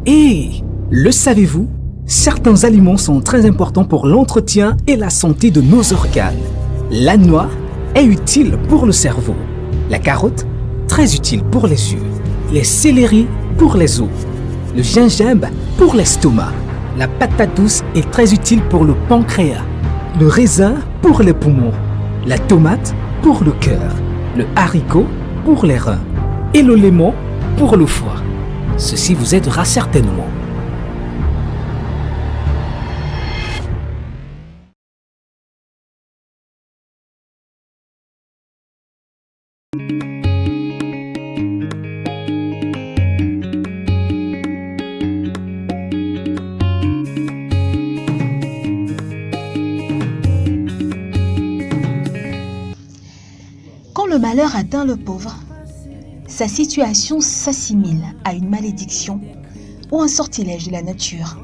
Et le savez-vous? Certains aliments sont très importants pour l'entretien et la santé de nos organes. La noix est utile pour le cerveau. La carotte, très utile pour les yeux. Les céleris pour les os. Le gingembre pour l'estomac. La patate douce est très utile pour le pancréas. Le raisin pour les poumons. La tomate pour le cœur. Le haricot pour les reins. Et le limon pour le foie. Ceci vous aidera certainement. Quand le malheur atteint le pauvre, sa situation s'assimile à une malédiction ou un sortilège de la nature.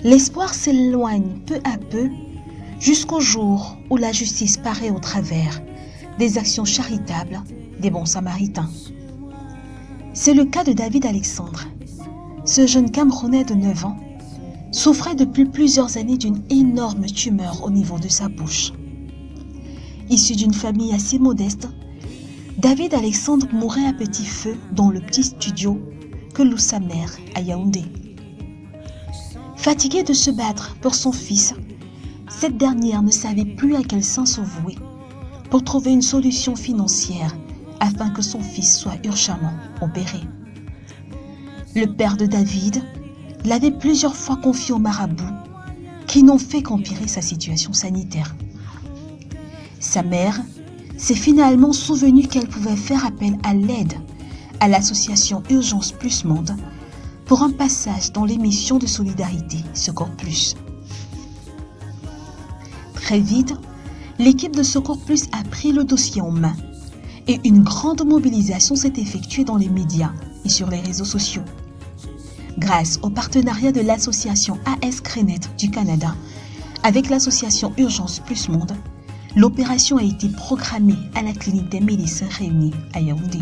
L'espoir s'éloigne peu à peu jusqu'au jour où la justice paraît au travers des actions charitables des bons samaritains. C'est le cas de David Alexandre. Ce jeune Camerounais de 9 ans souffrait depuis plusieurs années d'une énorme tumeur au niveau de sa bouche. Issu d'une famille assez modeste, David Alexandre mourait à petit feu dans le petit studio que loue sa mère à Yaoundé. Fatiguée de se battre pour son fils, cette dernière ne savait plus à quel sein se vouer pour trouver une solution financière afin que son fils soit urgemment opéré. Le père de David l'avait plusieurs fois confié aux marabouts qui n'ont fait qu'empirer sa situation sanitaire. Sa mère s'est finalement souvenue qu'elle pouvait faire appel à l'aide à l'association Urgence Plus Monde pour un passage dans l'émission de solidarité Secours Plus. Très vite, l'équipe de Secours Plus a pris le dossier en main et une grande mobilisation s'est effectuée dans les médias et sur les réseaux sociaux. Grâce au partenariat de l'association AS Crénet du Canada avec l'association Urgence Plus Monde, l'opération a été programmée à la clinique des médecins réunis à Yaoundé.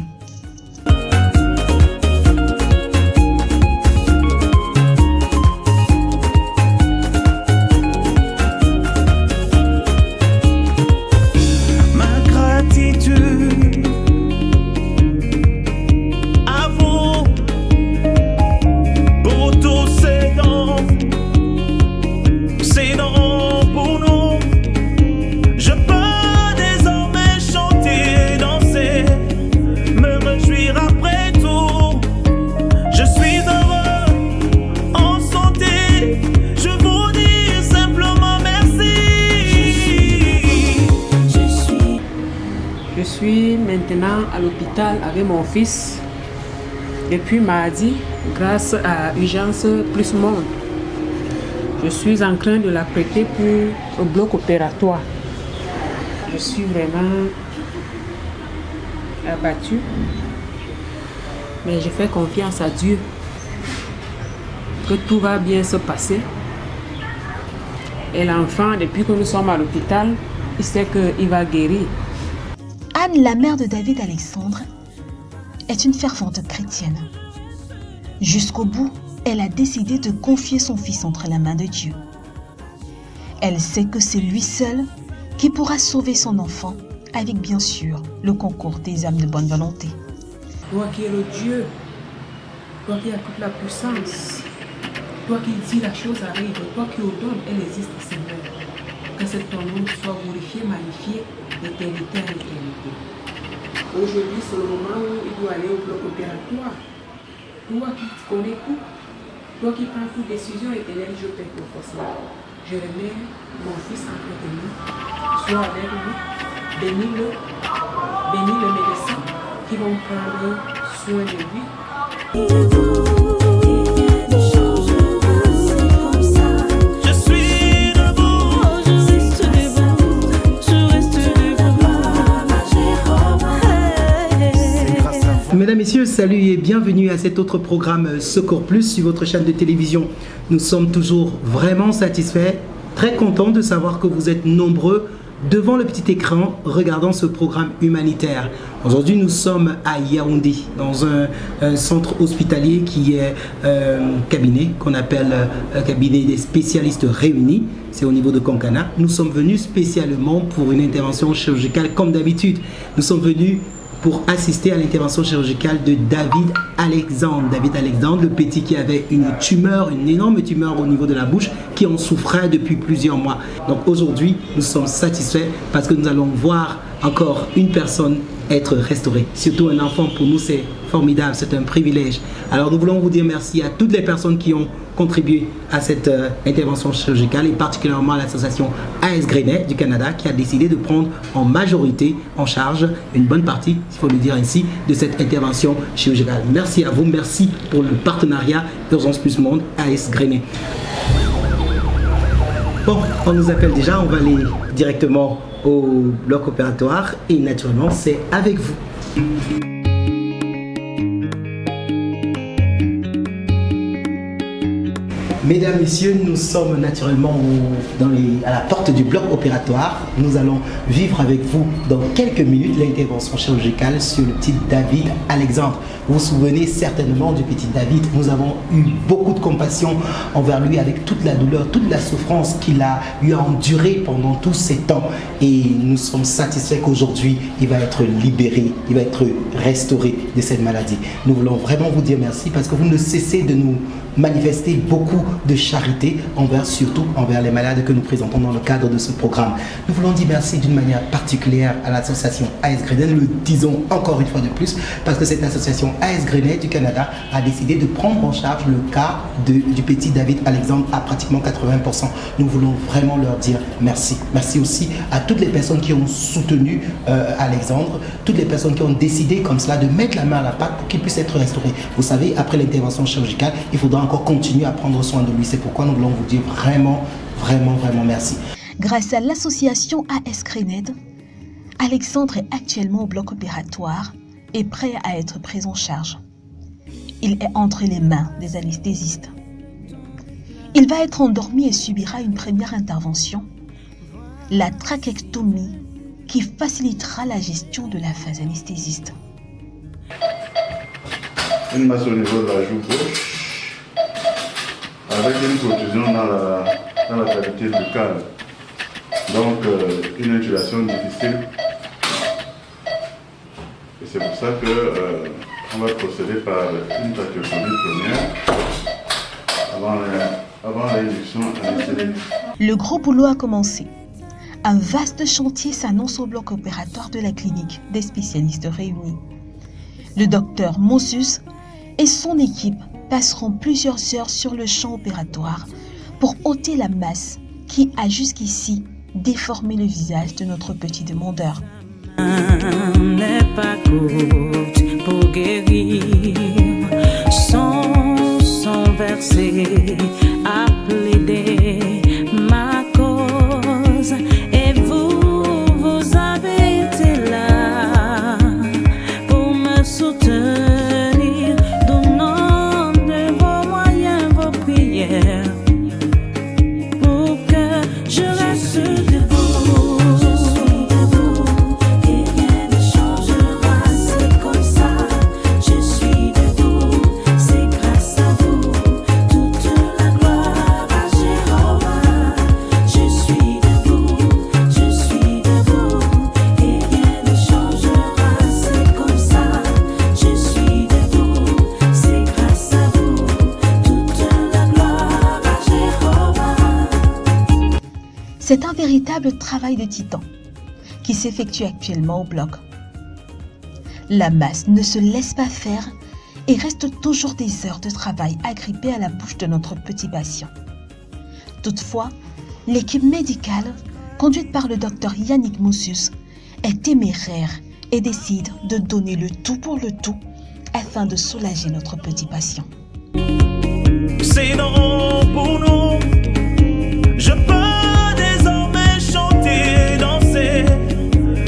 Je suis maintenant à l'hôpital avec mon fils depuis mardi grâce à Urgence Plus Monde. Je suis en train de l'apprêter pour le bloc opératoire. Je suis vraiment abattue, mais je fais confiance à Dieu que tout va bien se passer. Et l'enfant, depuis que nous sommes à l'hôpital, il sait qu'il va guérir. Anne, la mère de David Alexandre, est une fervente chrétienne. Jusqu'au bout, elle a décidé de confier son fils entre les mains de Dieu. Elle sait que c'est lui seul qui pourra sauver son enfant, avec bien sûr le concours des âmes de bonne volonté. Toi qui es le Dieu, toi qui as toute la puissance, toi qui dis la chose arrive, toi qui ordonnes, elle existe, Seigneur. Que ton nom soit glorifié, magnifié, d'éternité à l'éternité. Aujourd'hui, c'est le moment où il doit aller au bloc opératoire. Toi qui connais tout, toi qui prends toute décision éternelle, je paie pour ça. Je remets mon fils entre tes mains. Sois avec lui, bénis-le, bénis les médecins qui vont prendre soin de lui. Mesdames, Messieurs, salut et bienvenue à cet autre programme Secours Plus sur votre chaîne de télévision. Nous sommes toujours vraiment satisfaits, très contents de savoir que vous êtes nombreux devant le petit écran, regardant ce programme humanitaire. Aujourd'hui, nous sommes à Yaoundé, dans un centre hospitalier qui est un cabinet qu'on appelle cabinet des spécialistes réunis. C'est au niveau de Konkana. Nous sommes venus spécialement pour une intervention chirurgicale comme d'habitude. Nous sommes venus pour assister à l'intervention chirurgicale de David Alexandre. David Alexandre, le petit qui avait une tumeur, une énorme tumeur au niveau de la bouche, qui en souffrait depuis plusieurs mois. Donc aujourd'hui, nous sommes satisfaits parce que nous allons voir encore une personne être restaurée. Surtout un enfant, pour nous, c'est formidable, c'est un privilège. Alors nous voulons vous dire merci à toutes les personnes qui ont contribué à cette intervention chirurgicale et particulièrement à l'association AS Grenet du Canada qui a décidé de prendre en majorité en charge une bonne partie, s'il faut le dire ainsi, de cette intervention chirurgicale. Merci à vous, merci pour le partenariat Urgence Plus Monde AS Grenet. Bon, on nous appelle déjà, on va aller directement au bloc opératoire et naturellement c'est avec vous. Mesdames, Messieurs, nous sommes naturellement à la porte du bloc opératoire. Nous allons vivre avec vous dans quelques minutes l'intervention chirurgicale sur le petit David Alexandre. Vous vous souvenez certainement du petit David. Nous avons eu beaucoup de compassion envers lui avec toute la douleur, toute la souffrance qu'il a eu à endurer pendant tous ces temps. Et nous sommes satisfaits qu'aujourd'hui, il va être libéré, il va être restauré de cette maladie. Nous voulons vraiment vous dire merci parce que vous ne cessez de nous manifester beaucoup de charité surtout envers les malades que nous présentons dans le cadre de ce programme. Nous voulons dire merci d'une manière particulière à l'association AS Grenet, nous le disons encore une fois de plus, parce que cette association AS Grenet du Canada a décidé de prendre en charge le cas du petit David Alexandre à pratiquement 80%. Nous voulons vraiment leur dire merci. Merci aussi à toutes les personnes qui ont soutenu Alexandre, toutes les personnes qui ont décidé comme cela de mettre la main à la pâte pour qu'il puisse être restauré. Vous savez, après l'intervention chirurgicale, il faudra encore continuer à prendre soin de lui. C'est pourquoi nous voulons vous dire vraiment merci. Grâce à l'association AS Grenet, Alexandre est actuellement au bloc opératoire et prêt à être pris en charge. Il est entre les mains des anesthésistes. Il va être endormi et subira une première intervention, la trachéctomie, qui facilitera la gestion de la phase anesthésiste. Une masse au niveau de la joue gauche, avec une contusion dans la cavité buccale. Donc une intubation difficile. Et c'est pour ça qu'on va procéder par une trachéotomie première avant l'injection anesthésique. Le gros boulot a commencé. Un vaste chantier s'annonce au bloc opératoire de la clinique des spécialistes réunis. Le docteur Mossus et son équipe passeront plusieurs heures sur le champ opératoire pour ôter la masse qui a jusqu'ici déformé le visage de notre petit demandeur. N'est pas courte pour guérir, son versé à plaider ma cause et vous avez été là pour me soutenir, donnant de vos moyens, vos prières pour que je reste debout. C'est un véritable travail de titan qui s'effectue actuellement au bloc. La masse ne se laisse pas faire et reste toujours des heures de travail agrippées à la bouche de notre petit patient. Toutefois, l'équipe médicale, conduite par le docteur Yannick Mossus, est téméraire et décide de donner le tout pour le tout afin de soulager notre petit patient. C'est non pour nous, je peux désormais chanter, danser,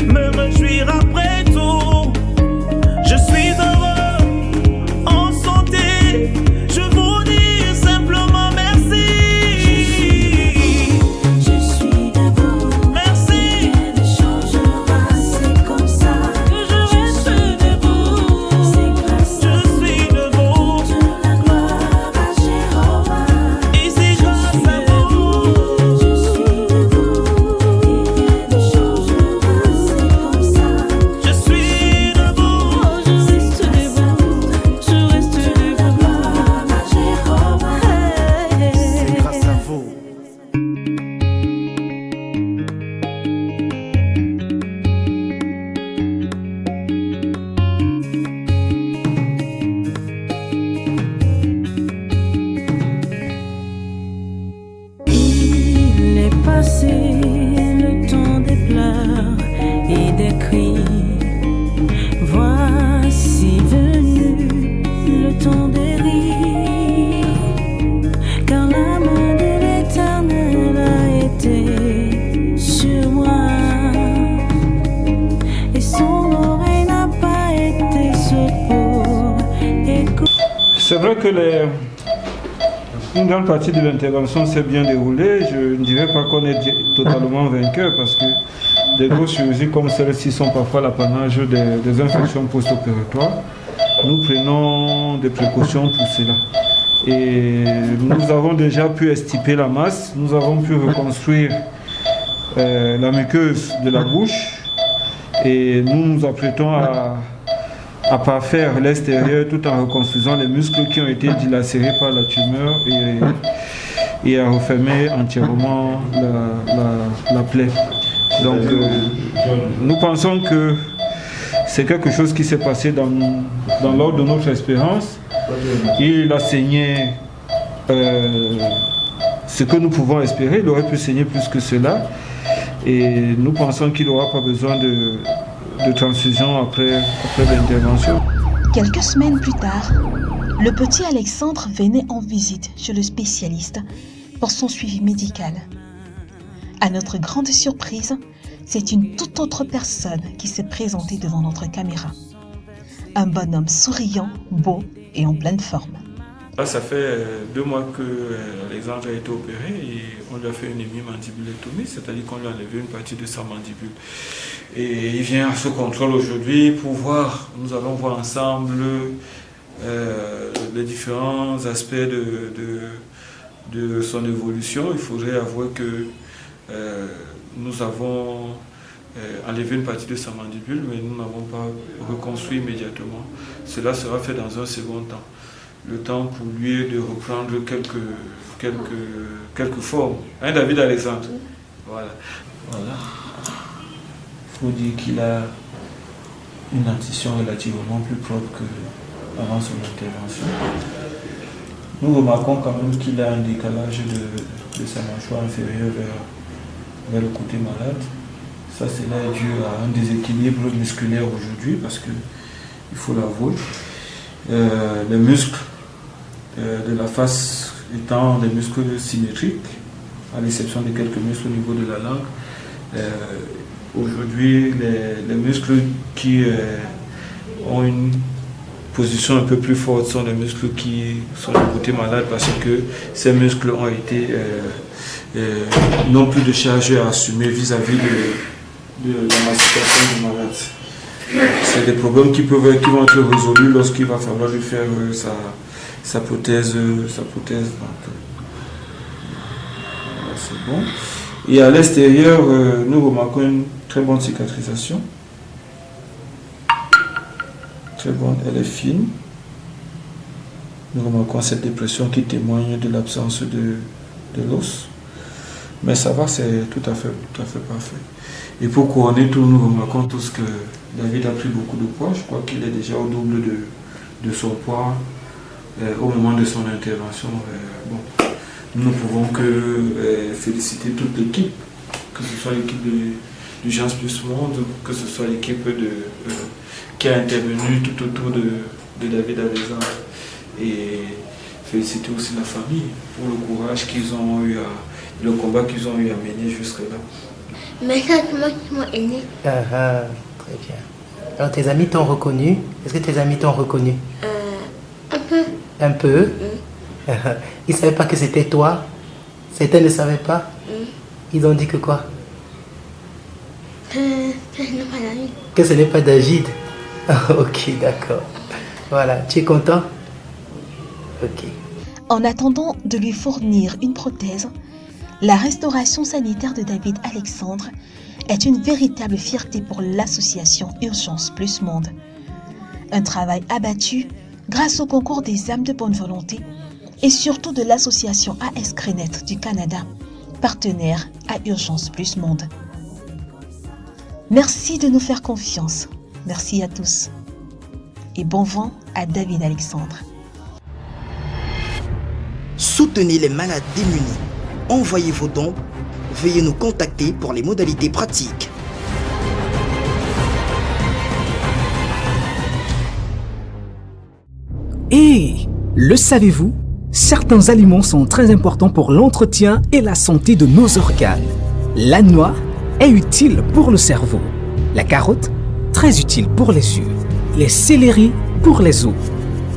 me réjouir après tout. Je suis heureux, en santé, je vous dis simplement merci. Je suis debout, Merci. vrai que une grande partie de l'intervention s'est bien déroulée. Je ne dirais pas qu'on est totalement vainqueur parce que des grosses chirurgies comme celles-ci sont parfois l'apanage des infections post-opératoires. Nous prenons des précautions pour cela. Et nous avons déjà pu extirper la masse, nous avons pu reconstruire la muqueuse de la bouche et nous nous apprêtons à parfaire l'extérieur tout en reconstruisant les muscles qui ont été dilacérés par la tumeur et à refermer entièrement la plaie. Donc nous pensons que c'est quelque chose qui s'est passé dans l'ordre de notre expérience. Il a saigné ce que nous pouvons espérer, il aurait pu saigner plus que cela. Et nous pensons qu'il n'aura pas besoin de transfusion après l'intervention. Quelques semaines plus tard, le petit Alexandre venait en visite chez le spécialiste pour son suivi médical. À notre grande surprise, c'est une toute autre personne qui s'est présentée devant notre caméra. Un bonhomme souriant, beau et en pleine forme. Là, ça fait 2 mois que Alexandre a été opéré et on lui a fait une hémimandibulectomie, c'est-à-dire qu'on lui a enlevé une partie de sa mandibule. Et il vient à ce contrôle aujourd'hui pour voir, nous allons voir ensemble les différents aspects de son évolution. Il faudrait avouer que nous avons enlevé une partie de sa mandibule, mais nous n'avons pas reconstruit immédiatement. Cela sera fait dans un second temps. Le temps pour lui de reprendre quelques formes. Hein, David Alexandre? Voilà. Il faut dire qu'il a une dentition relativement plus propre qu'avant son intervention. Nous remarquons quand même qu'il a un décalage de sa mâchoire inférieure vers le côté malade. Ça, c'est là dû à un déséquilibre musculaire aujourd'hui, parce que, il faut l'avouer, les muscles de la face étant des muscles symétriques, à l'exception de quelques muscles au niveau de la langue. Aujourd'hui, les muscles qui ont une position un peu plus forte sont les muscles qui sont du côté malade, parce que ces muscles ont été n'ont plus de charge à assumer vis-à-vis de la mastication du malade. C'est des problèmes qui vont être résolus lorsqu'il va falloir lui faire sa prothèse. Donc, voilà, c'est bon. Et à l'extérieur, nous remarquons une très bonne cicatrisation. Très bonne, elle est fine. Nous remarquons cette dépression qui témoigne de l'absence de l'os. Mais ça va, c'est tout à fait parfait. Et pour couronner tout, nous remarquons tous que David a pris beaucoup de poids. Je crois qu'il est déjà au double de son poids au moment de son intervention. Nous ne pouvons que féliciter toute l'équipe, que ce soit l'équipe du Gens Plus Monde, que ce soit l'équipe qui a intervenu tout autour de David Alexandre. Et féliciter aussi la famille pour le courage qu'ils ont eu, le combat qu'ils ont eu à mener jusque-là. Mais ça, c'est moi qui m'ont aidé. Très bien. Alors, tes amis t'ont reconnu? Est-ce que tes amis t'ont reconnu? Un peu. Un peu? Ils ne savaient pas que c'était toi? Certains ne savaient pas? Ils ont dit que quoi? Que ce n'est pas David. Que ce n'est pas David? Ok, d'accord. Voilà, tu es content? Ok. En attendant de lui fournir une prothèse, la restauration sanitaire de David Alexandre est une véritable fierté pour l'association Urgence Plus Monde. Un travail abattu grâce au concours des âmes de bonne volonté et surtout de l'association AS Grenet du Canada, partenaire à Urgence Plus Monde. Merci de nous faire confiance. Merci à tous. Et bon vent à David Alexandre. Soutenez les malades démunis. Envoyez vos dons. Veuillez nous contacter pour les modalités pratiques. Et le savez-vous? Certains aliments sont très importants pour l'entretien et la santé de nos organes. La noix est utile pour le cerveau. La carotte, très utile pour les yeux. Les céleris pour les os.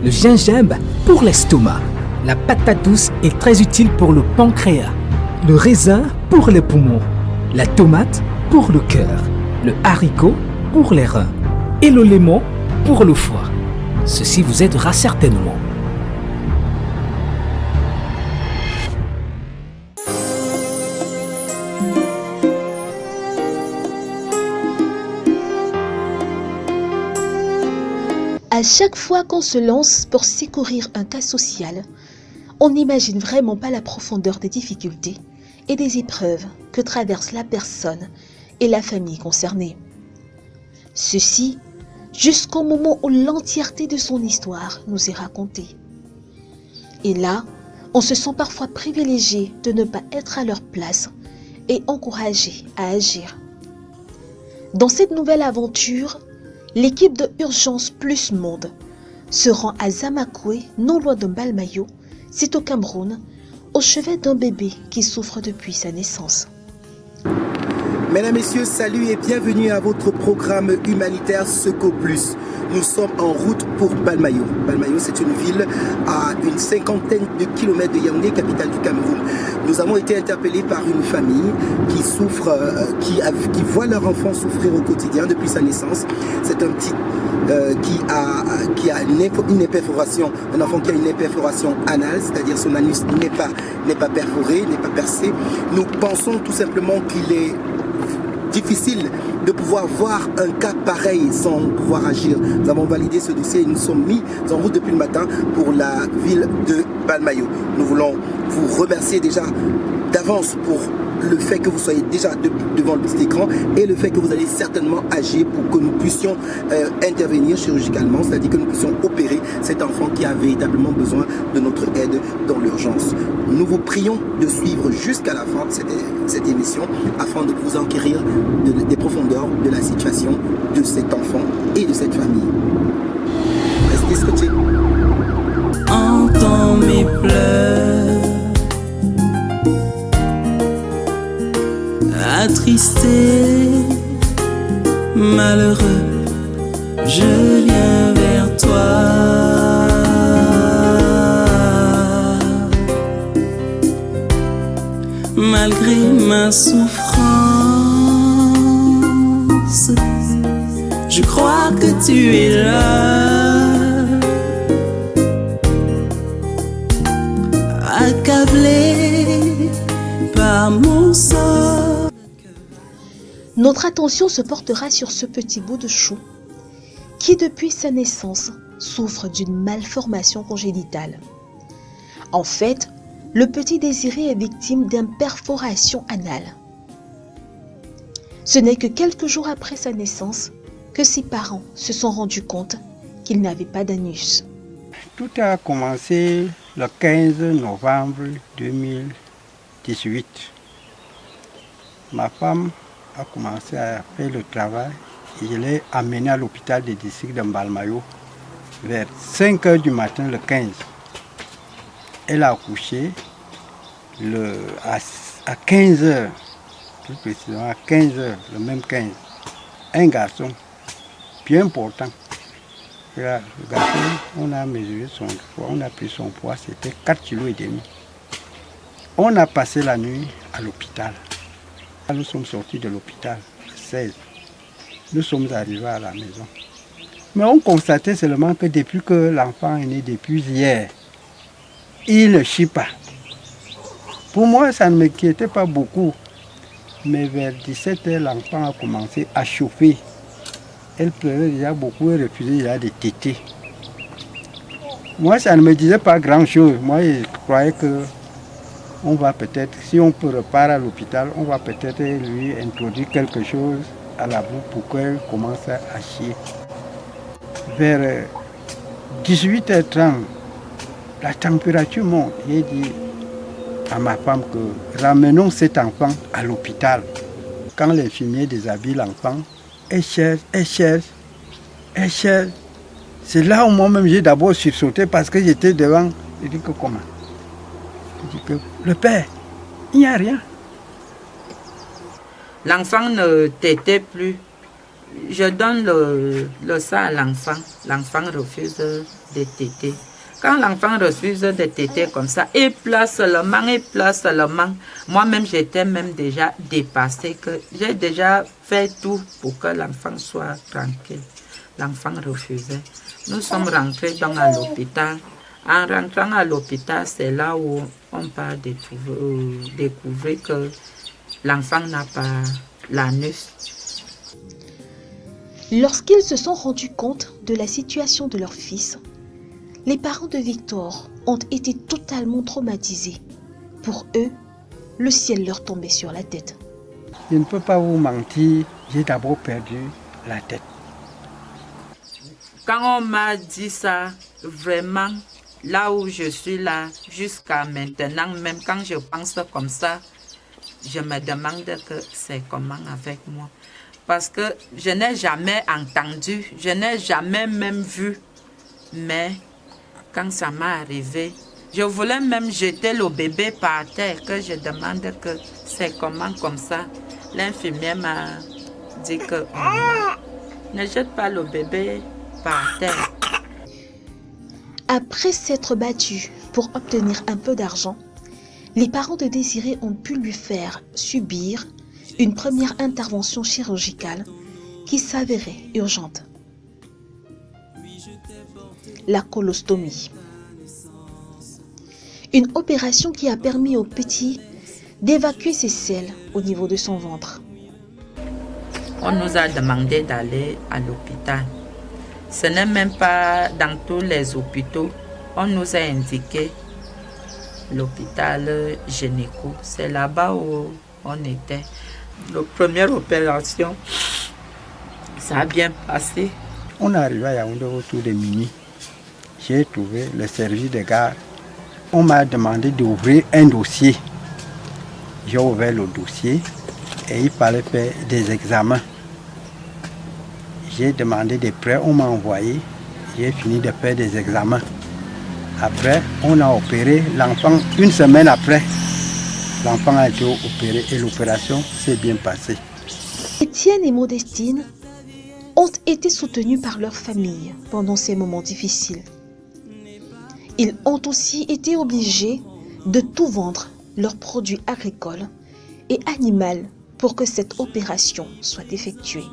Le gingembre pour l'estomac. La patate douce est très utile pour le pancréas. Le raisin pour les poumons. La tomate pour le cœur. Le haricot pour les reins. Et le lemon pour le foie. Ceci vous aidera certainement. À chaque fois qu'on se lance pour secourir un cas social, on n'imagine vraiment pas la profondeur des difficultés et des épreuves que traverse la personne et la famille concernée. Ceci jusqu'au moment où l'entièreté de son histoire nous est racontée. Et là, on se sent parfois privilégié de ne pas être à leur place et encouragé à agir. Dans cette nouvelle aventure, l'équipe de Urgence Plus Monde se rend à Zamakwe, non loin de Mbalmayo, c'est au Cameroun, au chevet d'un bébé qui souffre depuis sa naissance. Mesdames, Messieurs, salut et bienvenue à votre programme humanitaire Secours Plus. Nous sommes en route pour Mbalmayo. Mbalmayo, c'est une ville à une 50aine de kilomètres de Yaoundé, capitale du Cameroun. Nous avons été interpellés par une famille qui souffre, qui voit leur enfant souffrir au quotidien depuis sa naissance. C'est un petit qui a une imperforation, un enfant qui a une imperforation anale, c'est-à-dire son anus n'est pas perforé, n'est pas percé. Nous pensons tout simplement qu'il est difficile de pouvoir voir un cas pareil sans pouvoir agir. Nous avons validé ce dossier et nous sommes mis en route depuis le matin pour la ville de Mbalmayo. Nous voulons vous remercier déjà d'avance pour le fait que vous soyez déjà devant le petit écran et le fait que vous allez certainement agir pour que nous puissions intervenir chirurgicalement, c'est-à-dire que nous puissions opérer cet enfant qui a véritablement besoin de notre aide dans l'urgence. Nous vous prions de suivre jusqu'à la fin de cette émission afin de vous enquérir des profondeurs de la situation de cet enfant et de cette famille. Restez scotchés. Entends mes pleurs, attristé, malheureux, je viens vers toi. Malgré ma souffrance, je crois que tu es là, accablé par mon sort. Notre attention se portera sur ce petit bout de chou qui, depuis sa naissance, souffre d'une malformation congénitale. En fait, le petit Désiré est victime d'imperforation anale. Ce n'est que quelques jours après sa naissance que ses parents se sont rendus compte qu'il n'avait pas d'anus. Tout a commencé le 15 novembre 2018. Ma femme a commencé à faire le travail et je l'ai amenée à l'hôpital des districts de Mbalmayo vers 5 h du matin le 15. Elle a accouché à 15 h, plus précisément à 15 h, le même 15. Un garçon bien important. Et là, le garçon, on a mesuré son poids, on a pris son poids, c'était 4,5 kg. On a passé la nuit à l'hôpital. Nous sommes sortis de l'hôpital le 16. Nous sommes arrivés à la maison. Mais on constatait seulement que depuis que l'enfant est né, depuis hier, il ne chie pas. Pour moi, ça ne m'inquiétait pas beaucoup. Mais vers 17 h, l'enfant a commencé à chauffer. Elle pleurait déjà beaucoup et refusait déjà de téter. Moi, ça ne me disait pas grand-chose. Moi, je croyais que on va peut-être, si on peut repartir à l'hôpital, on va peut-être lui introduire quelque chose à la bouche pour qu'elle commence à chier. Vers 18 h 30, la température monte. J'ai dit à ma femme que ramenons cet enfant à l'hôpital. Quand l'infirmier déshabille l'enfant, elle cherche. C'est là où moi-même j'ai d'abord sursauté parce que j'étais devant. Je dis que comment? Je dis que le père, il n'y a rien. L'enfant ne tétait plus. Je donne le sein à l'enfant. L'enfant refuse de téter. Quand l'enfant refuse de téter comme ça, il pleure seulement, il pleure seulement. Moi-même, j'étais même déjà dépassée, que j'ai déjà fait tout pour que l'enfant soit tranquille. L'enfant refusait. Nous sommes rentrés donc à l'hôpital. En rentrant à l'hôpital, c'est là où on peut découvrir que l'enfant n'a pas l'anus. Lorsqu'ils se sont rendus compte de la situation de leur fils, les parents de Victor ont été totalement traumatisés. Pour eux, le ciel leur tombait sur la tête. Je ne peux pas vous mentir, j'ai d'abord perdu la tête. Quand on m'a dit ça, vraiment, là où je suis là, jusqu'à maintenant, même quand je pense comme ça, je me demande que c'est comment avec moi. Parce que je n'ai jamais entendu, je n'ai jamais même vu. Mais quand ça m'est arrivé, je voulais même jeter le bébé par terre, que je demande que c'est comment comme ça. L'infirmière m'a dit que ne jette pas le bébé par terre. Après s'être battus pour obtenir un peu d'argent, les parents de Désiré ont pu lui faire subir une première intervention chirurgicale qui s'avérait urgente. La colostomie. Une opération qui a permis au petit d'évacuer ses selles au niveau de son ventre. On nous a demandé d'aller à l'hôpital. Ce n'est même pas dans tous les hôpitaux. On nous a indiqué l'hôpital gynéco. C'est là-bas où on était. La première opération, ça a bien passé. On est arrivé à Yaoundé autour de minuit. J'ai trouvé le service de garde. On m'a demandé d'ouvrir un dossier. J'ai ouvert le dossier et il fallait faire des examens. J'ai demandé des prêts, on m'a envoyé. J'ai fini de faire des examens. Après, on a opéré l'enfant une semaine après. L'enfant a été opéré et l'opération s'est bien passée. Étienne et Modestine ont été soutenus par leur famille pendant ces moments difficiles. Ils ont aussi été obligés de tout vendre, leurs produits agricoles et animaux, pour que cette opération soit effectuée.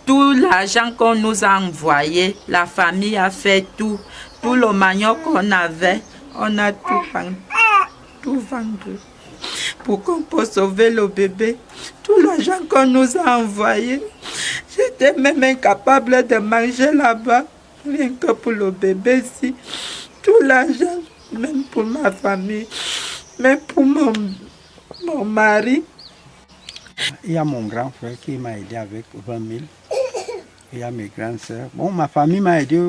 Tout l'argent qu'on nous a envoyé, la famille a fait tout. Tout le manioc qu'on avait, on a tout vendu. Pour qu'on puisse sauver le bébé. Tout l'argent qu'on nous a envoyé, j'étais même incapable de manger là-bas, rien que pour le bébé ici. Tout l'argent, même pour ma famille, même pour mon mari. Il y a mon grand frère qui m'a aidé avec 20 000. Il y a mes grandes sœurs. Bon, ma famille m'a aidé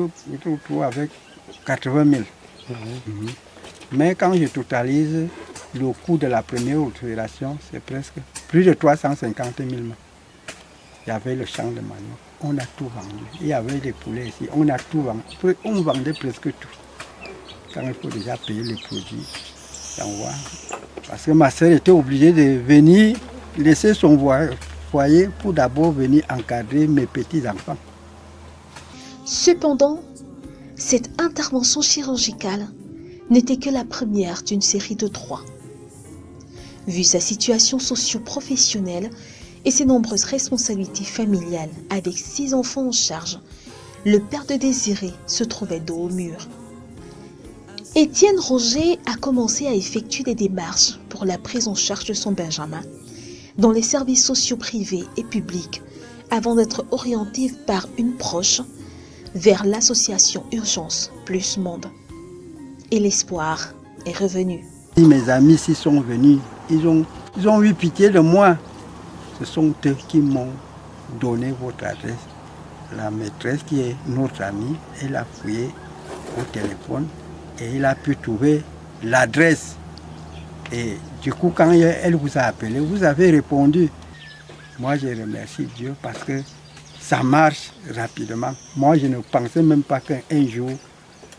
avec 80 000. Mais quand je totalise le coût de la première opération, c'est presque plus de 350 000. Il y avait le champ de manioc. On a tout vendu. Il y avait des poulets ici. On a tout vendu. On vendait presque tout. Quand il faut déjà payer les produits, parce que ma sœur était obligée de venir laisser son foyer pour d'abord venir encadrer mes petits-enfants. Cependant, cette intervention chirurgicale n'était que la première d'une série de 3. Vu sa situation socio-professionnelle et ses nombreuses responsabilités familiales avec 6 enfants en charge, le père de Désiré se trouvait dos au mur. Étienne Roger a commencé à effectuer des démarches pour la prise en charge de son Benjamin dans les services sociaux privés et publics avant d'être orienté par une proche vers l'association Urgence Plus Monde. Et l'espoir est revenu. Mes amis s'y sont venus, ils ont eu pitié de moi. Ce sont eux qui m'ont donné votre adresse. La maîtresse qui est notre amie, elle a fouillé au téléphone et il a pu trouver l'adresse. Et du coup, quand elle vous a appelé, vous avez répondu. Moi, je remercie Dieu parce que ça marche rapidement. Moi, je ne pensais même pas qu'un jour,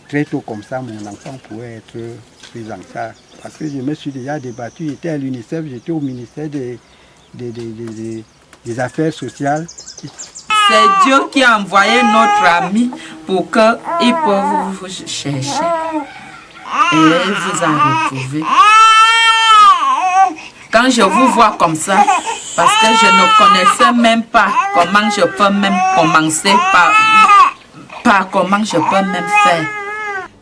très tôt comme ça, mon enfant pouvait être pris en charge. Parce que je me suis déjà débattu, j'étais à l'UNICEF, j'étais au ministère des Affaires sociales. C'est Dieu qui a envoyé notre ami pour qu'il puisse vous chercher et vous en retrouver. Quand je vous vois comme ça, parce que je ne connaissais même pas comment je peux même commencer par comment je peux même faire.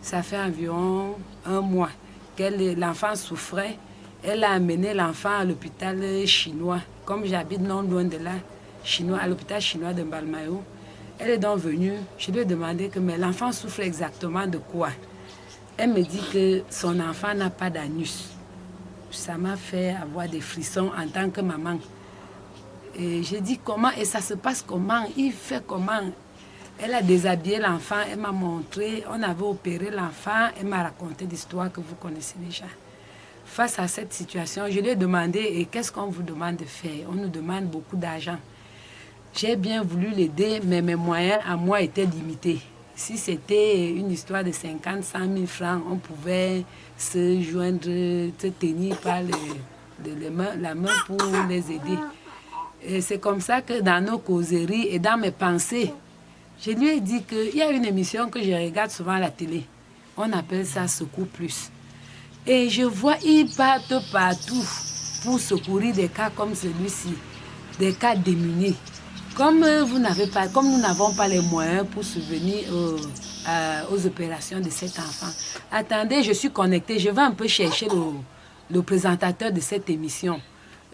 Ça fait environ 1 mois que l'enfant souffrait. Elle a amené l'enfant à l'hôpital chinois. Comme j'habite non loin de là, à l'hôpital chinois de Mbalmayo, elle est donc venue. Je lui ai demandé que mais l'enfant souffre exactement de quoi. Elle me dit que son enfant n'a pas d'anus. Ça m'a fait avoir des frissons en tant que maman. Et j'ai dit comment et ça se passe comment, il fait comment. Elle a déshabillé l'enfant, elle m'a montré, on avait opéré l'enfant, elle m'a raconté l'histoire que vous connaissez déjà. Face à cette situation, je lui ai demandé, et qu'est-ce qu'on vous demande de faire? On nous demande beaucoup d'argent. J'ai bien voulu l'aider, mais mes moyens à moi étaient limités. Si c'était une histoire de 50, 100 000 francs, on pouvait se joindre, se tenir par la main pour les aider. Et c'est comme ça que dans nos causeries et dans mes pensées, je lui ai dit qu'il y a une émission que je regarde souvent à la télé. On appelle ça Secours Plus. Et je vois, ils partent partout pour secourir des cas comme celui-ci, des cas démunis. Comme nous n'avons pas les moyens pour subvenir aux opérations de cet enfant. Attendez, je suis connectée, je vais un peu chercher le présentateur de cette émission.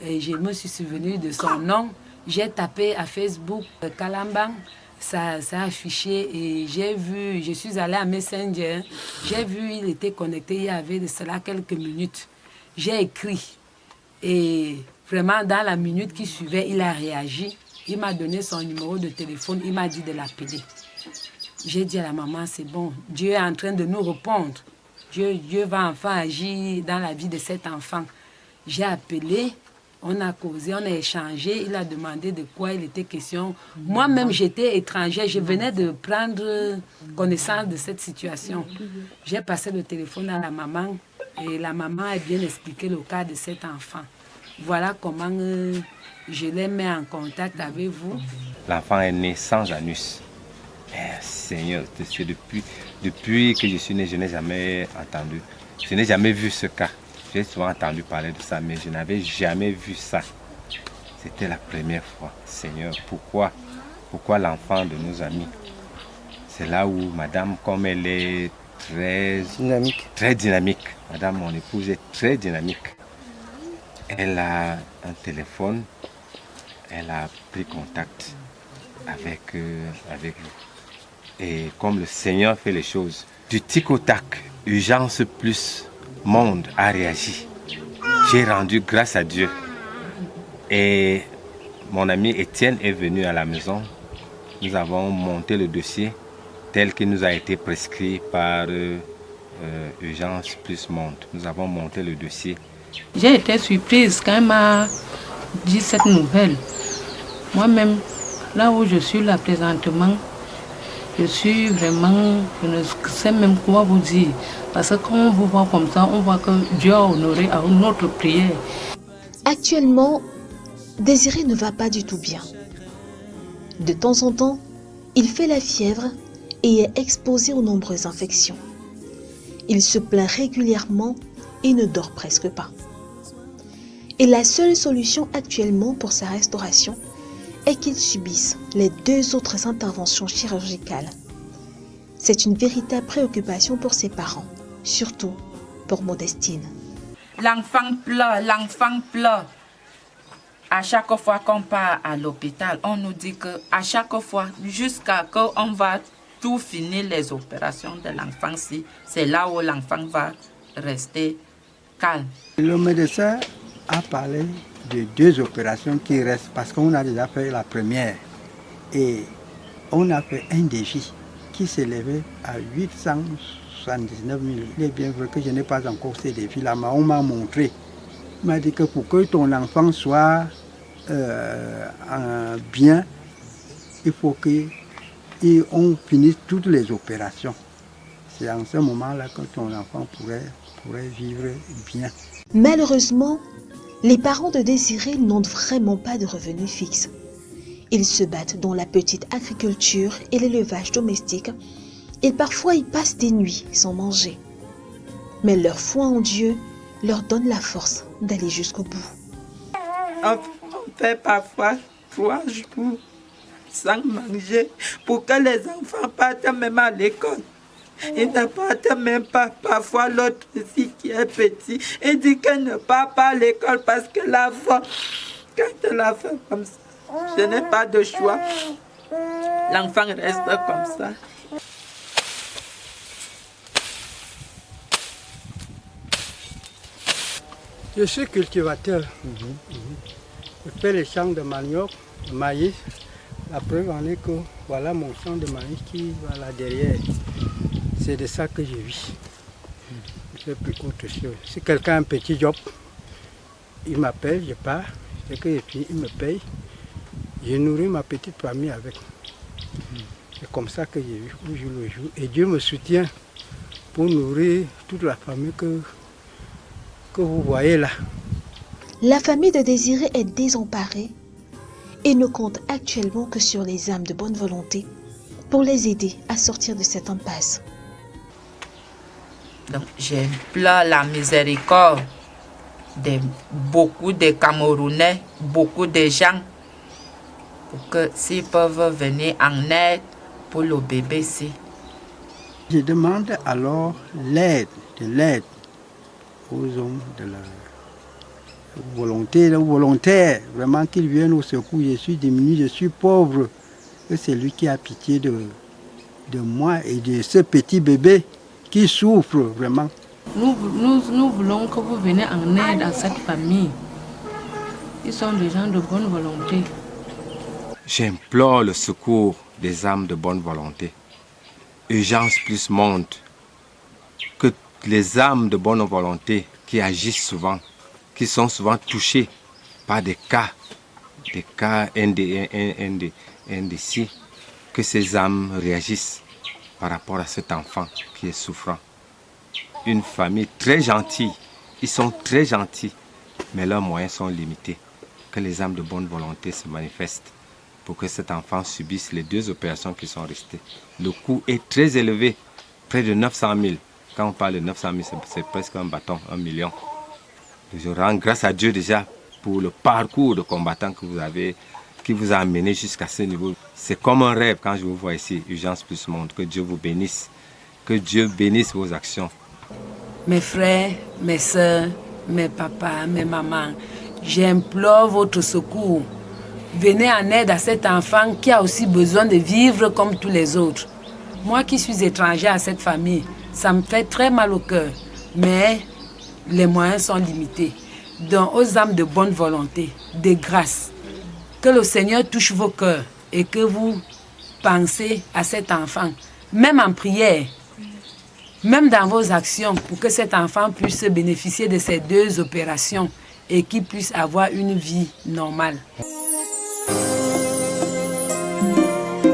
Et je me suis souvenue de son nom. J'ai tapé à Facebook Kalambang, ça a affiché et j'ai vu, je suis allée à Messenger, j'ai vu, il était connecté, il y avait de cela quelques minutes. J'ai écrit et vraiment dans la minute qui suivait, il a réagi. Il m'a donné son numéro de téléphone, il m'a dit de l'appeler. J'ai dit à la maman, c'est bon, Dieu est en train de nous répondre. Dieu va enfin agir dans la vie de cet enfant. J'ai appelé, on a causé, on a échangé, il a demandé de quoi il était question. Moi-même, j'étais étrangère, je venais de prendre connaissance de cette situation. J'ai passé le téléphone à la maman et la maman a bien expliqué le cas de cet enfant. Voilà comment je les mets en contact avec vous. L'enfant est né sans anus. Seigneur, depuis que je suis né, je n'ai jamais entendu, je n'ai jamais vu ce cas. J'ai souvent entendu parler de ça, mais je n'avais jamais vu ça. C'était la première fois. Seigneur, pourquoi l'enfant de nos amis? C'est là où madame, comme elle est très dynamique, madame, mon épouse est très dynamique. Elle a un téléphone, elle a pris contact avec vous. Et comme le Seigneur fait les choses, du tic au tac, Urgence Plus Monde a réagi. J'ai rendu grâce à Dieu. Et mon ami Étienne est venu à la maison. Nous avons monté le dossier tel qu'il nous a été prescrit par Urgence Plus Monde. Nous avons monté le dossier. J'ai été surprise quand elle m'a dit cette nouvelle. Moi-même, là où je suis là présentement, je suis vraiment, je ne sais même quoi vous dire. Parce que quand on vous voit comme ça, on voit que Dieu a honoré à notre prière. Actuellement, Désiré ne va pas du tout bien. De temps en temps, il fait la fièvre et est exposé aux nombreuses infections. Il se plaint régulièrement et ne dort presque pas. Et la seule solution actuellement pour sa restauration est qu'il subisse les 2 autres interventions chirurgicales. C'est une véritable préoccupation pour ses parents, surtout pour Modestine. L'enfant pleure. À chaque fois qu'on part à l'hôpital, on nous dit qu'à chaque fois, jusqu'à qu'on va tout finir les opérations de l'enfant, c'est là où l'enfant va rester calme. Le médecin a parlé de 2 opérations qui restent parce qu'on a déjà fait la première et on a fait un défi qui s'élevait à 879 000. Il est bien vrai que je n'ai pas encore ces défis-là, mais on m'a montré. Il m'a dit que pour que ton enfant soit bien, il faut qu'on finisse toutes les opérations. C'est en ce moment-là que ton enfant pourrait vivre bien. Malheureusement, les parents de Désiré n'ont vraiment pas de revenus fixes. Ils se battent dans la petite agriculture et l'élevage domestique et parfois ils passent des nuits sans manger. Mais leur foi en Dieu leur donne la force d'aller jusqu'au bout. On fait parfois 3 jours sans manger pour que les enfants partent même à l'école. Ils ne partent même pas. Parfois, l'autre aussi qui est petit, il dit qu'elle ne part pas à l'école parce que la faim, quand elle a fait comme ça, je n'ai pas de choix. L'enfant reste comme ça. Je suis cultivateur. Je fais les champs de manioc, de maïs. La preuve en est que voilà mon champ de maïs qui va là derrière. C'est de ça que je vis. Je ne fais plus autre chose. Si quelqu'un a un petit job, il m'appelle, je pars. Dès que je finis, il me paye. Je nourris ma petite famille avec. C'est comme ça que je vis au jour le jour. Et Dieu me soutient pour nourrir toute la famille que vous voyez là. La famille de Désiré est désemparée et ne compte actuellement que sur les âmes de bonne volonté pour les aider à sortir de cette impasse. Donc, j'implore la miséricorde de beaucoup de Camerounais, beaucoup de gens, pour que s'ils peuvent venir en aide pour le bébé-ci. Je demande alors l'aide aux hommes de la volonté, les volontaires, vraiment qu'ils viennent au secours. Je suis diminué, je suis pauvre. Et c'est lui qui a pitié de moi et de ce petit bébé qui souffre vraiment. Nous voulons que vous veniez en aide à cette famille. Ils sont des gens de bonne volonté. J'implore le secours des âmes de bonne volonté. Urgence Plus montre que les âmes de bonne volonté qui agissent souvent, qui sont souvent touchées par des cas indécis, que ces âmes réagissent par rapport à cet enfant qui est souffrant. Une famille très gentille, ils sont très gentils, mais leurs moyens sont limités. Que les âmes de bonne volonté se manifestent pour que cet enfant subisse les 2 opérations qui sont restées. Le coût est très élevé, près de 900 000. Quand on parle de 900 000, c'est presque un bâton, 1 million. Je rends grâce à Dieu déjà pour le parcours de combattant que vous avez, qui vous a amené jusqu'à ce niveau. C'est comme un rêve quand je vous vois ici, Urgence Plus montre. Que Dieu vous bénisse, que Dieu bénisse vos actions. Mes frères, mes soeurs, mes papas, mes mamans, j'implore votre secours. Venez en aide à cet enfant qui a aussi besoin de vivre comme tous les autres. Moi qui suis étranger à cette famille, ça me fait très mal au cœur, mais les moyens sont limités. Donc aux âmes de bonne volonté, de grâce, que le Seigneur touche vos cœurs et que vous pensez à cet enfant, même en prière, même dans vos actions, pour que cet enfant puisse bénéficier de ces 2 opérations et qu'il puisse avoir une vie normale.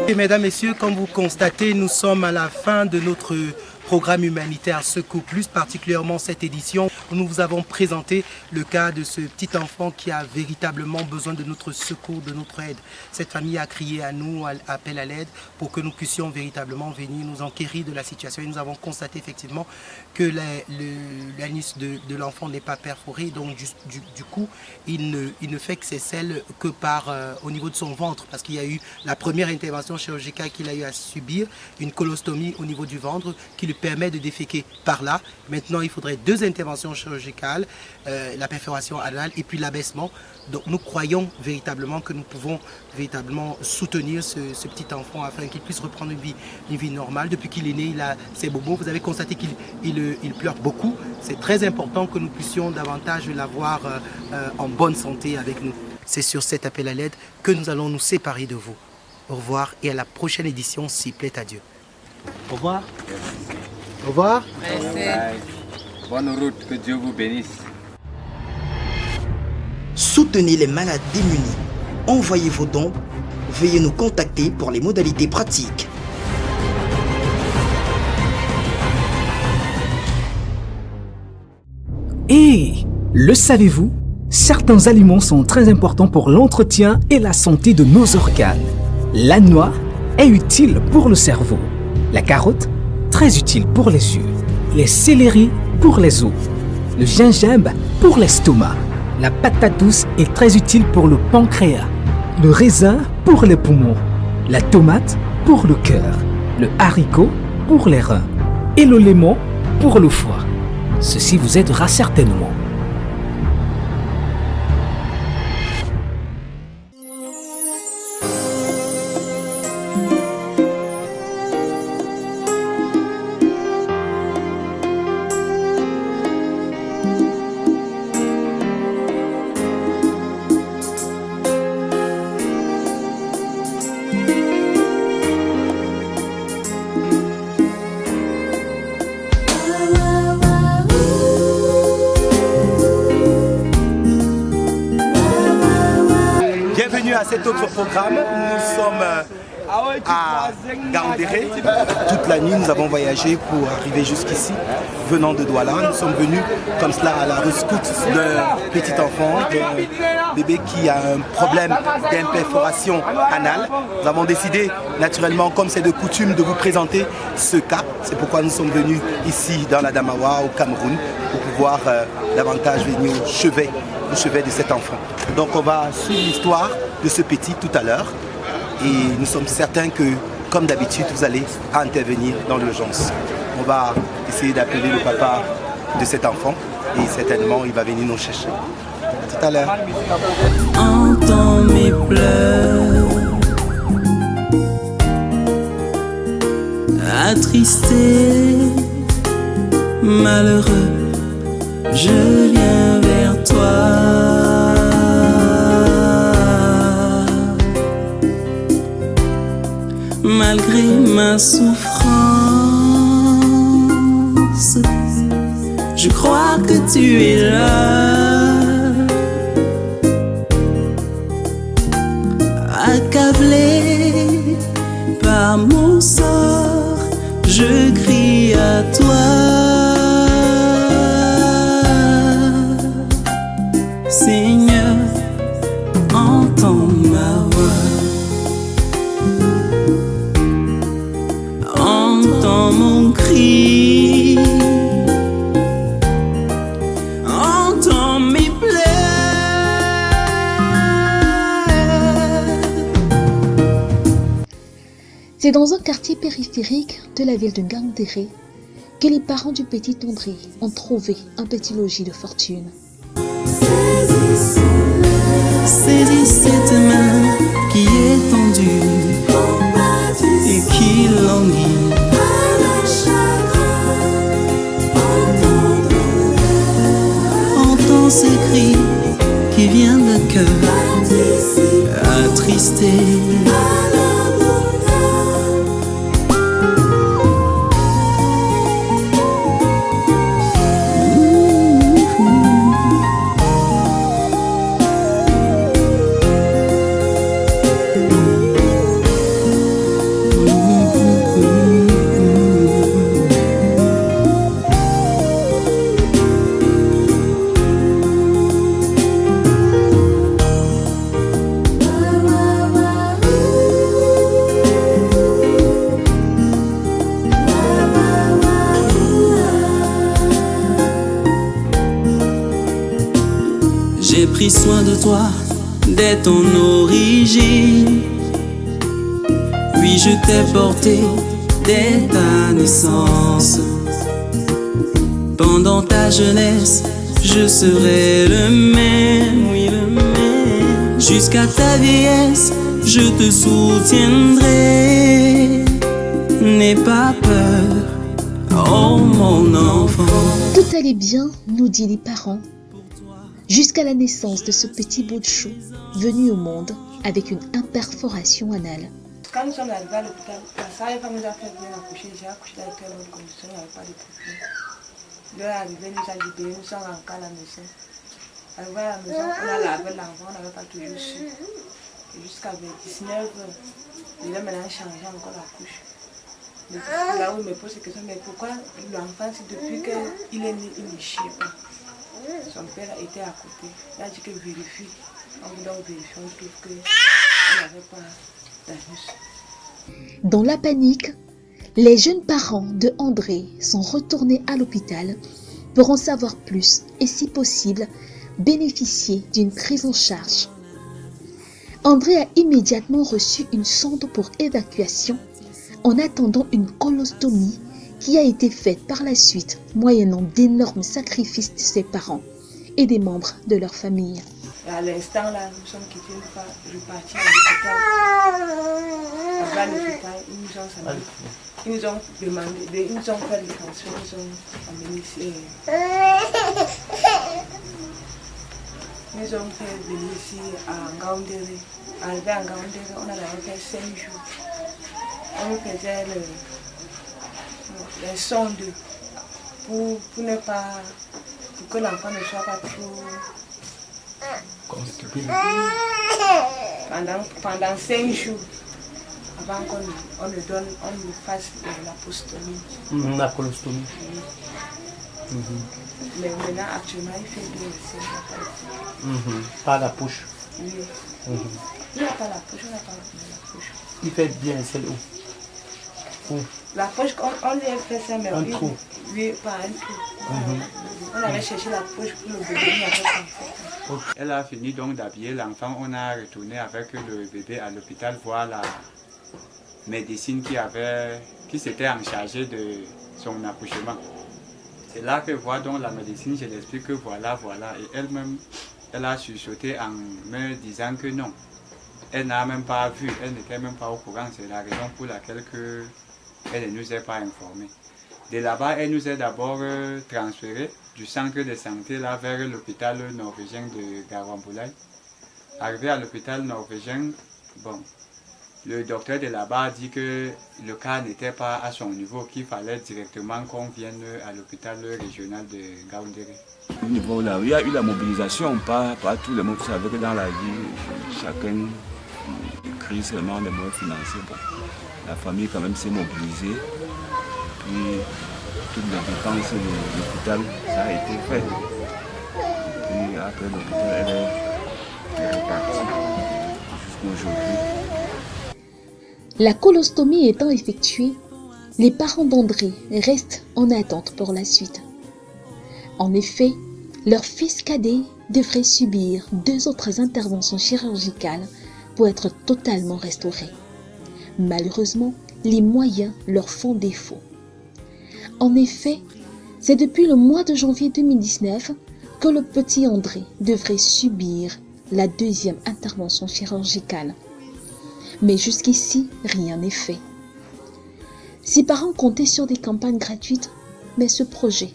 Et mesdames, messieurs, comme vous constatez, nous sommes à la fin de notre programme humanitaire Secours Plus, particulièrement cette édition où nous vous avons présenté le cas de ce petit enfant qui a véritablement besoin de notre secours, de notre aide. Cette famille a crié à nous, appel à l'aide pour que nous puissions véritablement venir nous enquérir de la situation. Et nous avons constaté effectivement que l'anus de l'enfant n'est pas perforé, donc du coup, il ne fait que ses selles que au niveau de son ventre, parce qu'il y a eu la première intervention chirurgicale qu'il a eu à subir, une colostomie au niveau du ventre qui lui permet de déféquer par là. Maintenant, il faudrait 2 interventions chirurgicales, la perforation anale et puis l'abaissement. Donc nous croyons véritablement que nous pouvons véritablement soutenir ce petit enfant afin qu'il puisse reprendre une vie normale. Depuis qu'il est né, il a ses bobos. Vous avez constaté qu'il pleure beaucoup. C'est très important que nous puissions davantage l'avoir en bonne santé avec nous. C'est sur cet appel à l'aide que nous allons nous séparer de vous. Au revoir et à la prochaine édition, s'il plaît à Dieu. Au revoir. Au revoir. Merci. Bonne route, que Dieu vous bénisse. Soutenez les malades démunis. Envoyez vos dons. Veuillez nous contacter pour les modalités pratiques. Et le savez-vous? certains aliments sont très importants pour l'entretien et la santé de nos organes. La noix est utile pour le cerveau. La carotte, très utile pour les yeux. Les céleris pour les os. Le gingembre pour l'estomac. La patate douce est très utile pour le pancréas. Le raisin pour les poumons. La tomate pour le cœur. Le haricot pour les reins. Et le lemon pour le foie. Ceci vous aidera certainement. Bienvenue à cet autre programme. Nous sommes à Gaoundéré. Toute la nuit, nous avons voyagé pour arriver jusqu'ici, venant de Douala. Nous sommes venus comme cela à la rescousse d'un petit enfant, d'un bébé qui a un problème d'imperforation anale. Nous avons décidé, naturellement, comme c'est de coutume, de vous présenter ce cas. C'est pourquoi nous sommes venus ici, dans la Damawa, au Cameroun, pour pouvoir davantage venir au chevet de cet enfant. Donc on va suivre l'histoire de ce petit tout à l'heure et nous sommes certains que, comme d'habitude, vous allez intervenir dans l'urgence. On va essayer d'appeler le papa de cet enfant et certainement il va venir nous chercher. À tout à l'heure. Entends mes pleurs, attristé, malheureux, je viens vers toi. Malgré ma souffrance, je crois que tu es là. Accablé par mon sort, je crie à toi. Seigneur, entends ma voix. Entends mon cri, entends mes pleurs. C'est dans un quartier périphérique de la ville de Gaoundéré que les parents du petit André ont trouvé un petit logis de fortune. Saisis cette main qui est tendue et qui languit. Entends ce cri qui vient d'un cœur attristé. J'ai pris soin de toi dès ton origine. Oui, je t'ai porté dès ta naissance. Pendant ta jeunesse, je serai le même, oui le même. Jusqu'à ta vieillesse, je te soutiendrai. N'aie pas peur, oh mon enfant. Tout allait bien, nous dit les parents, jusqu'à la naissance de ce petit bout de chou venu au monde avec une imperforation anale. Quand nous sommes arrivés à l'hôpital, la sage-femme nous a fait bien accoucher. J'ai accouché dans quelle bonne condition, il n'y avait pas de problème. L'heure arrivée, nous a libérés, nous sommes rentrés à la maison. Arrivé à la maison, on a lavé l'enfant, on n'avait pas toujours su. Et jusqu'à 19h, il a maintenant changé encore la couche. Là où il me pose cette question, mais pourquoi l'enfant, si depuis qu'il est né, il ne chie pas? Son père était à côté. Il a dit que vérifie. On doit vérifier, on trouve qu'il n'avait pas d'anus. Dans la panique, les jeunes parents de André sont retournés à l'hôpital pour en savoir plus et, si possible, bénéficier d'une prise en charge. André a immédiatement reçu une sonde pour évacuation en attendant une colostomie qui a été faite par la suite moyennant d'énormes sacrifices de ses parents et des membres de leur famille. Et à l'instant là, nous sommes quittés une fois repartis à l'hôpital. Avant l'hôpital, ils nous ont demandé, ils nous ont fait les transferts, ils ont amené ici. Ils nous ont fait venir ici à Ngaoundéré. Arrivé à Ngaoundéré, on avait fait 5 jours. On nous faisait les sondes pour ne pas, pour que l'enfant ne soit pas trop constipé. Pendant 5 jours, avant qu'on le donne, on lui fasse la postomie. La colostomie. Mais maintenant, actuellement, il fait 2 essais. Pas la poche. Oui. Il n'a pas la poche, on n'a pas la poche. Il fait bien celle où? La poche, on lui a fait ça, mais un trou. Oui, pas un trou. On avait cherché la poche pour le bébé, il n'y avait pas. Elle a fini donc d'habiller l'enfant. On a retourné avec le bébé à l'hôpital voir la médecine qui s'était en charge de son accouchement. C'est là que voit donc la médecine, je l'explique que voilà. Et elle-même, elle a sursauté en me disant que non. Elle n'a même pas vu, elle n'était même pas au courant. C'est la raison pour laquelle elle ne nous a pas informés. De là-bas, elle nous a d'abord transférés du centre de santé là, vers l'hôpital norvégien de Garwamboulay. Arrivé à l'hôpital norvégien, bon, le docteur de là-bas a dit que le cas n'était pas à son niveau, qu'il fallait directement qu'on vienne à l'hôpital régional de Ngaoundéré. Bon, là, il y a eu la mobilisation, pas tout le monde. Vous savez que dans la vie, chacun crie seulement les moyens financiers. Bon, la famille quand même s'est mobilisée. Puis toutes les dépenses de l'hôpital, ça a été fait. Et puis après l'hôpital, elle est repartie jusqu'aujourd'hui. La colostomie étant effectuée, les parents d'André restent en attente pour la suite. En effet, leur fils cadet devrait subir 2 autres interventions chirurgicales pour être totalement restauré. Malheureusement, les moyens leur font défaut. En effet, c'est depuis le mois de janvier 2019 que le petit André devrait subir la 2e intervention chirurgicale. Mais jusqu'ici, rien n'est fait. Ses parents comptaient sur des campagnes gratuites, mais ce projet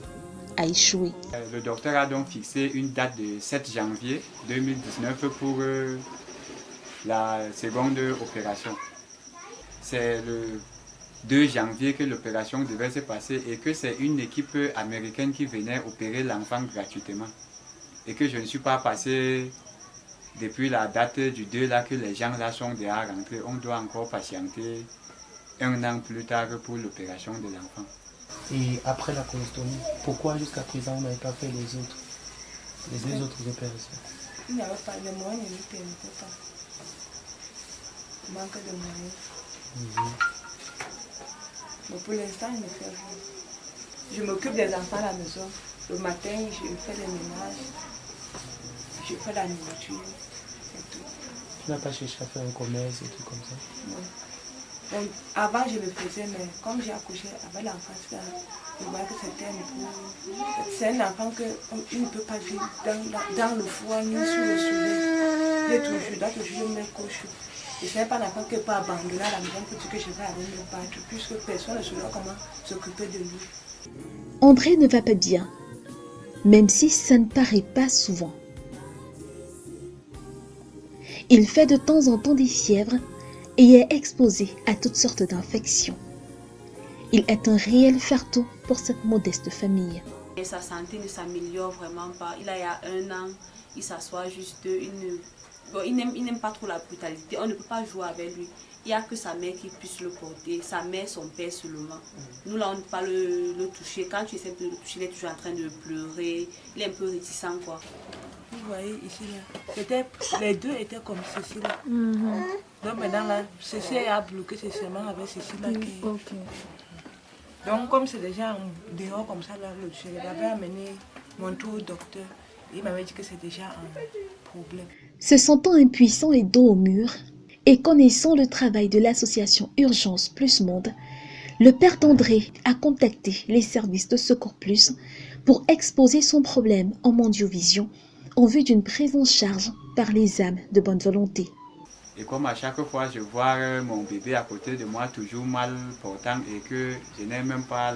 a échoué. Le docteur a donc fixé une date de 7 janvier 2019 pour la seconde opération. C'est le 2 janvier que l'opération devait se passer et que c'est une équipe américaine qui venait opérer l'enfant gratuitement. Et que je ne suis pas passé depuis la date du 2 là que les gens là sont déjà rentrés. On doit encore patienter 1 an plus tard pour l'opération de l'enfant. Et après la colostomie, pourquoi jusqu'à présent on n'avait pas fait les 2 autres opérations? Il n'y avait pas de moyens, il ne permettait pas. Il manque de moyens. Mais pour l'instant, il ne fait rien. Je m'occupe des enfants à la maison. Le matin, je fais le ménage. Je fais la nourriture. C'est tout. Tu n'as pas cherché à faire un commerce et tout comme ça? Non. Donc, avant, je le faisais, mais comme j'ai accouché avec l'enfant, je vois que c'était un peu... C'est un enfant qu'il ne peut pas vivre dans le froid ni sous le soleil. Il doit toujours me coucher. Et ce n'est pas un enfant qui peut abandonner à la maison pour dire que je vais aller me battre, puisque personne ne saura comment s'occuper de lui. André ne va pas bien, même si ça ne paraît pas souvent. Il fait de temps en temps des fièvres et est exposé à toutes sortes d'infections. Il est un réel fardeau pour cette modeste famille. Et sa santé ne s'améliore vraiment pas. Il y a 1 an, il s'assoit juste, il Bon, il n'aime pas trop la brutalité, on ne peut pas jouer avec lui. Il n'y a que sa mère qui puisse le porter, sa mère, son père seulement. Nous là, on ne peut pas le toucher. Quand tu essaies de le toucher, il est toujours en train de pleurer, il est un peu réticent quoi. Vous voyez ici, là, les deux étaient comme ceci là. Donc maintenant là, ceci a bloqué, c'est seulement avec ceci là qui... Donc comme c'est déjà dehors comme ça, là, je l'avais amené mon tour au docteur. Il m'avait dit que c'est déjà un problème. Se sentant impuissant et dos au mur, et connaissant le travail de l'association Urgence Plus Monde, le père d'André a contacté les services de Secours Plus pour exposer son problème en mondiovision en vue d'une prise en charge par les âmes de bonne volonté. Et comme à chaque fois je vois mon bébé à côté de moi toujours mal portant et que je n'ai même pas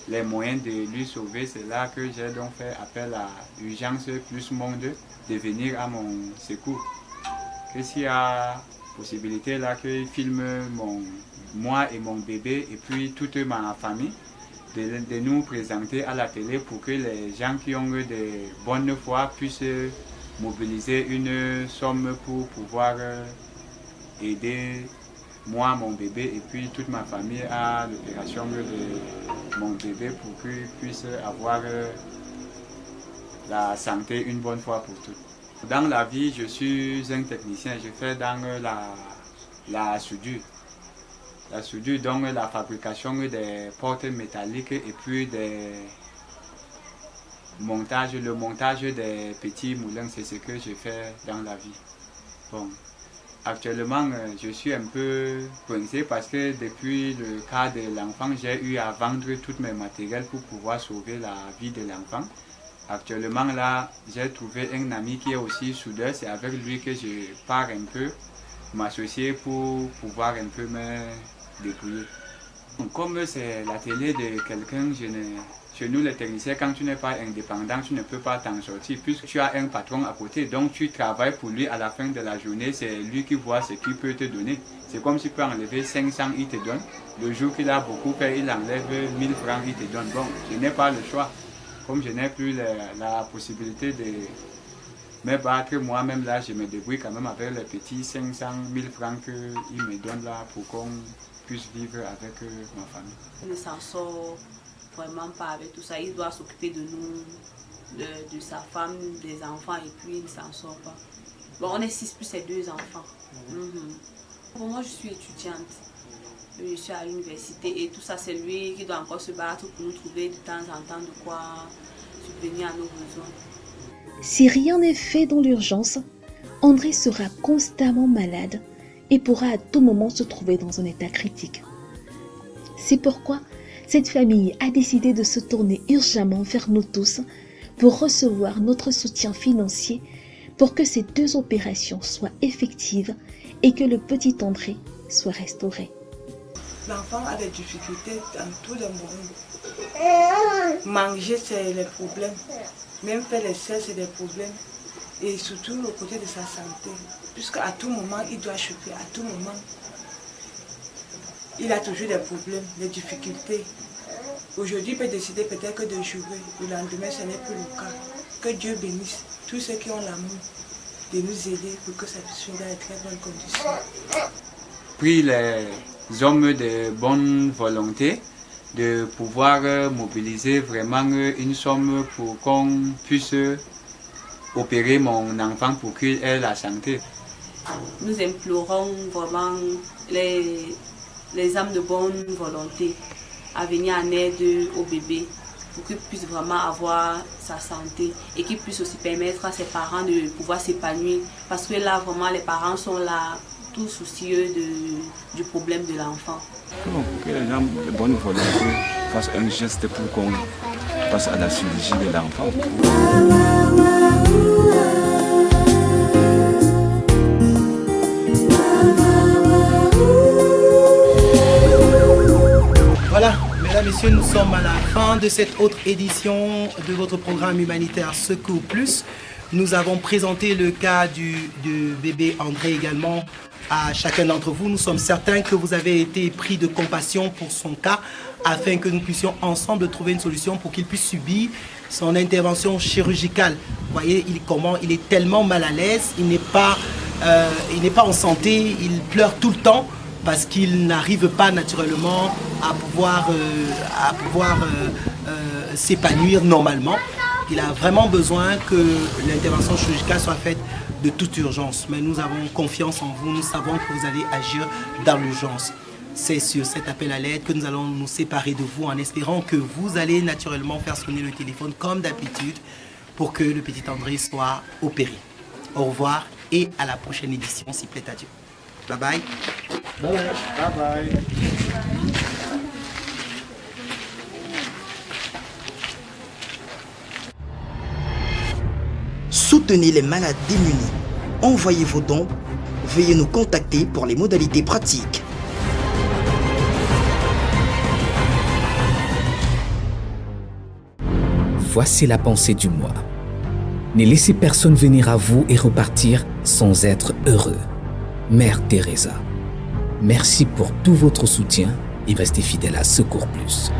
les moyens de lui sauver, c'est là que j'ai donc fait appel à Urgence Plus Monde de venir à mon secours. Que s'il y a possibilité là qu'ils filment moi et mon bébé et puis toute ma famille, de nous présenter à la télé pour que les gens qui ont de bonne foi puissent mobiliser une somme pour pouvoir aider moi, mon bébé et puis toute ma famille à l'opération de mon bébé pour qu'il puisse avoir la santé une bonne fois pour toutes. Dans la vie, je suis un technicien, je fais dans la soudure. La soudure, donc la fabrication des portes métalliques et puis le montage des petits moulins, c'est ce que je fais dans la vie. Bon. Actuellement, je suis un peu coincé parce que depuis le cas de l'enfant, j'ai eu à vendre tous mes matériels pour pouvoir sauver la vie de l'enfant. Actuellement, là, j'ai trouvé un ami qui est aussi soudeur. C'est avec lui que je pars un peu m'associer pour pouvoir un peu me débrouiller. Comme c'est la télé de quelqu'un, chez nous les techniciens, quand tu n'es pas indépendant, tu ne peux pas t'en sortir puisque tu as un patron à côté. Donc tu travailles pour lui à la fin de la journée, c'est lui qui voit ce qu'il peut te donner. C'est comme s'il peut enlever 500, il te donne. Le jour qu'il a beaucoup fait, il enlève 1000 francs, il te donne. Bon, je n'ai pas le choix. Comme je n'ai plus la possibilité de me battre moi-même, là, je me débrouille quand même avec les petits 500, 1000 francs qu'il me donne là pour qu'on puisse vivre avec ma famille. Il ne s'en sort vraiment pas avec tout ça. Il doit s'occuper de nous, de sa femme, des enfants et puis il ne s'en sort pas. Bon, on est 6 plus ses 2 enfants. Bon, moi, je suis étudiante. Je suis à l'université et tout ça, c'est lui qui doit encore se battre pour nous trouver de temps en temps de quoi subvenir à nos besoins. Si rien n'est fait dans l'urgence, André sera constamment malade et pourra à tout moment se trouver dans un état critique. C'est pourquoi cette famille a décidé de se tourner urgemment vers nous tous pour recevoir notre soutien financier pour que ces 2 opérations soient effectives et que le petit André soit restauré. L'enfant a des difficultés dans tous les moments. Manger, c'est le problème. Même faire les selles, c'est des problèmes. Et surtout au côté de sa santé. Puisqu'à tout moment, il doit choper. À tout moment, il a toujours des problèmes, des difficultés. Aujourd'hui, il peut décider peut-être que de jouer. Le lendemain, ce n'est plus le cas. Que Dieu bénisse tous ceux qui ont l'amour de nous aider pour que ça puisse finir dans de très bonnes conditions. Puis les hommes de bonne volonté de pouvoir mobiliser vraiment une somme pour qu'on puisse opérer mon enfant pour qu'il ait la santé. Nous implorons vraiment les âmes de bonne volonté à venir en aide au bébé pour qu'il puisse vraiment avoir sa santé et qu'il puisse aussi permettre à ses parents de pouvoir s'épanouir. Parce que là, vraiment, les parents sont là, tout soucieux du problème de l'enfant. Que les gens de bonne volonté fassent un geste pour qu'on passe à la chirurgie de l'enfant. Voilà, mesdames, messieurs, nous sommes à la fin de cette autre édition de votre programme humanitaire Secours Plus. Nous avons présenté le cas du bébé André également à chacun d'entre vous. Nous sommes certains que vous avez été pris de compassion pour son cas afin que nous puissions ensemble trouver une solution pour qu'il puisse subir son intervention chirurgicale. Vous voyez il est tellement mal à l'aise, il n'est pas en santé, il pleure tout le temps parce qu'il n'arrive pas naturellement à pouvoir s'épanouir normalement. Il a vraiment besoin que l'intervention chirurgicale soit faite de toute urgence. Mais nous avons confiance en vous, nous savons que vous allez agir dans l'urgence. C'est sur cet appel à l'aide que nous allons nous séparer de vous en espérant que vous allez naturellement faire sonner le téléphone comme d'habitude pour que le petit André soit opéré. Au revoir et à la prochaine édition, s'il plaît à Dieu. Bye bye. Bye bye. Bye bye. Soutenez les malades démunis. Envoyez vos dons. Veuillez nous contacter pour les modalités pratiques. Voici la pensée du mois. Ne laissez personne venir à vous et repartir sans être heureux. Mère Teresa, merci pour tout votre soutien et restez fidèle à Secours Plus.